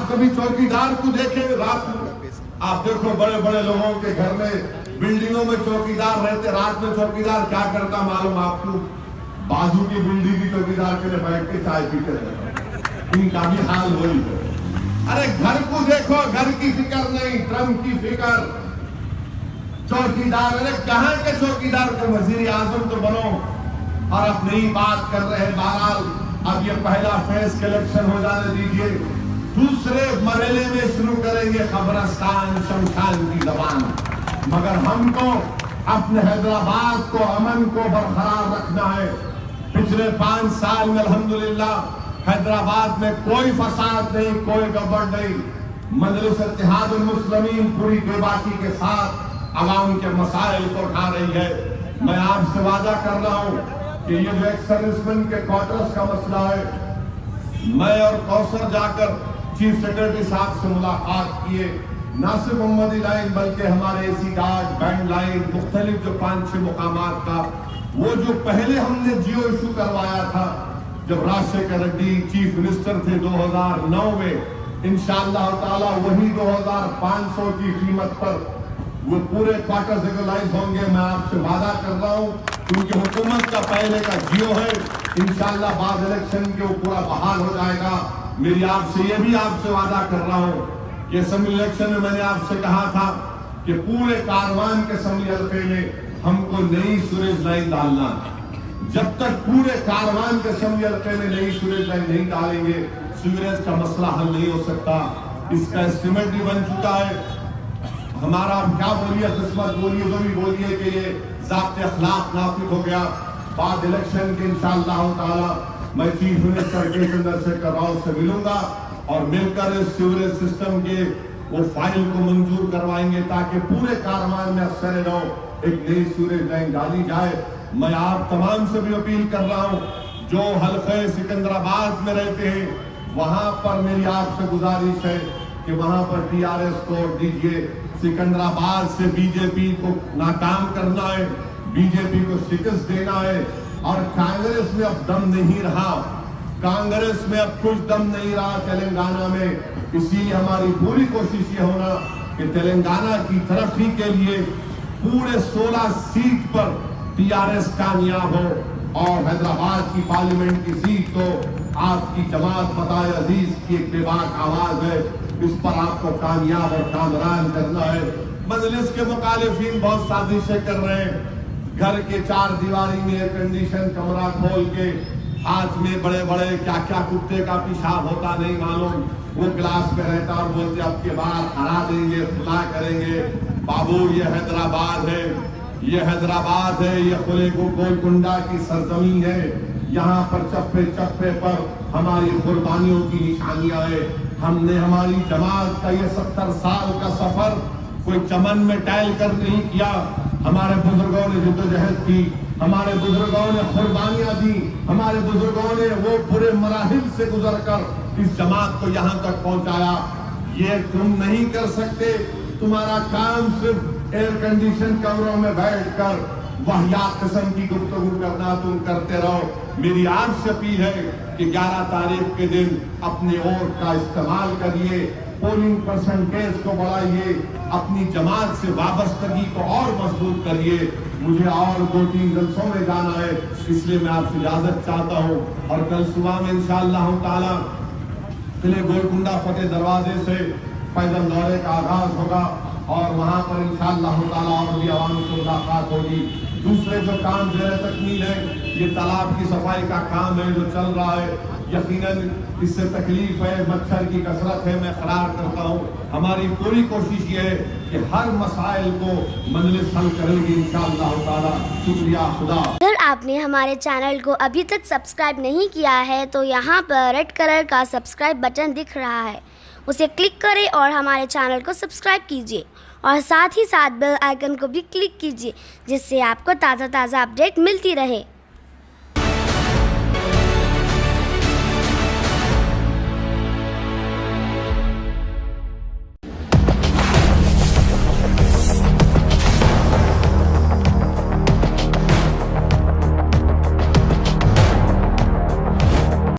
आप कभी चौकीदार को देखे रात में? आप देखो बड़े बड़े लोगों के घर में बिल्डिंगों में चौकीदार रहते, रात में चौकीदार क्या करता मालूम आपको? बाजू की बिल्डिंग की चौकीदार के लिए बैठ के चाय पीते रहते। इनका भी हाल वही है। अरे घर को देखो, घर की फिक्र नहीं, ट्रम्प की फिक्र। चौकीदार, अरे कहां के चौकीदार के वजीर आजम तो बनो। और अब नई बात कर रहे हैं। बहरहाल अब ये पहला फेज के इलेक्शन हो जाने दीजिए, दूसरे मरहले में शुरू करेंगे कब्रिस्तान शमशान की जबान। मगर हमको अपने हैदराबाद को, अमन को बरकरार रखना है। पिछले 5 साल में अल्हम्दुलिल्लाह हैदराबाद में कोई फसाद नहीं, कोई गड़बड़ नहीं। मजलिस इत्तेहादुल मुस्लिमीन पूरी बेबाकी के साथ अवाम के मसाइल को उठा रही है। मैं आपसे वादा कर रहा हूं कि ये जो एक्स सर्विसमैन के क्वार्टर्स का मसला है, मैं और कौसर जाकर चीफ सेक्रेटरी साहब से मुलाकात किए। न सिर्फ मोहम्मदी लाइन बल्कि हमारे एसी गार्ड, बैंड लाइन, मुख्तलिफ जो 5-6 मुकामात का वो जो पहले हमने जियो इशू करवाया था जब राजशेखर रेड्डी चीफ मिनिस्टर थे 2009 में, इंशाअल्लाह ताला वही 2500 की कीमत पर वो पूरे क्वार्टर रेगुलाइज होंगे। मैं आपसे वादा कर रहा हूं क्योंकि हुकूमत का पहले का जियो है, इंशाअल्लाह बाद इलेक्शन के वो पूरा बहाल हो जाएगा। मेरी आपसे ये भी आपसे वादा कर रहा हूं कि असेंबली इलेक्शन में मैंने आपसे कहा था कि पूरे कारवान के असेंबली हल्के में हमको नई सूरेज लाइन डालना। जब तक पूरे कारवान के असेंबली हल्के में नई सूरेज लाइन नहीं डालेंगे, सीवरेज का मसला हल नहीं हो सकता। इसका एस्टिमेट भी बन चुका है। हमारा क्या बोलिए, किस्मत बोलिए, जो भी बोलिए कि ये ज़ाब्ते अखलाक नाफिज हो गया। बाद इलेक्शन के इंशाअल्लाह ताला मैं चीफ मिनिस्टर के चंद्रशेखर राव से मिलूंगा और मिलकर इस सीवरेज सिस्टम के वो फाइल को मंजूर करवाएंगे ताकि पूरे कारवान में असर लो एक नई सीवरेज लाइन डाली जाए। मैं आप तमाम से भी अपील कर रहा हूँ जो हल्के सिकंदराबाद में रहते हैं, वहां पर मेरी आपसे गुजारिश है कि वहां पर टीआरएस को दीजिए। सिकंदराबाद से बीजेपी को नाकाम करना है, बीजेपी को शिकस्त देना है। और कांग्रेस में अब दम नहीं रहा, कांग्रेस में अब कुछ दम नहीं रहा तेलंगाना में। इसीलिए हमारी पूरी कोशिश ये होना कि तेलंगाना की तरक्की के लिए पूरे 16 सीट पर टीआरएस कामयाब हो और हैदराबाद की पार्लियामेंट की सीट को आपकी जमात बताए अजीज की एक बेबाक आवाज है, इस पर आपको कामयाब और कामरान करना है। मजलिस के मुखालिफिन बहुत साजिशें कर रहे हैं। घर के 4 दीवारी में एयर कंडीशन कमरा खोल के हाथ में बड़े बड़े क्या क्या कुत्ते का पेशाब होता नहीं मालूम, वो गिलास में रहता और बोलते अब के बाद हरा देंगे, खुला करेंगे। बाबू ये हैदराबाद है, ये हैदराबाद है, ये खुले को गोलकुंडा की सरजमीन है। यहाँ पर चप्पे चप्पे पर हमारी कुर्बानियों की निशानियां हैं। हमने हमारी जमात का ये 70 साल का सफर कोई चमन में टहल कर नहीं किया। हमारे बुजुर्गों ने जिद्दोजहद की, हमारे बुजुर्गों ने कुर्बानियां दी, हमारे बुजुर्गों ने वो पूरे मराहिल से गुजरकर इस जमात को यहाँ तक पहुंचाया। ये तुम नहीं कर सकते। तुम्हारा काम सिर्फ एयर कंडीशन कमरों में बैठकर वाहियात किस्म की गुफ्तगू करना तुम करते रहो। मेरी आपसे अपील है कि 11 तारीख के दिन अपने वोट का इस्तेमाल करिए, पोलिंग परसेंटेज को बढ़ाइए, अपनी जमात से वाबस्तगी को और मजबूत करिए। मुझे और 2-3 जलसों में जाना है, इसलिए मैं आपसे इजाजत चाहता हूँ। और कल सुबह में इंशाअल्लाह ताला किले गोलकुंडा फतेह दरवाजे से पैदल दौरे का आगाज होगा और वहाँ पर इंशाअल्लाह ताला और भी आवाम से मुलाकात होगी। दूसरे जो काम ज़ेर तकमील है, ये तालाब की सफाई का काम है जो चल रहा है। यकीनन इससे तकलीफ है, मच्छर की कसरत है, मैं करार करता हूँ। हमारी पूरी कोशिश ये है कि हर मसाइल को मजलिस हल करेगी इंशाअल्लाह ताला। शुक्रिया खुदा। अगर आपने हमारे चैनल को अभी तक सब्सक्राइब नहीं किया है तो यहाँ पर रेड कलर का सब्सक्राइब बटन दिख रहा है, उसे क्लिक करें और हमारे चैनल को सब्सक्राइब कीजिए और साथ ही साथ बेल आइकन को भी क्लिक कीजिए जिससे आपको ताज़ा अपडेट मिलती रहे।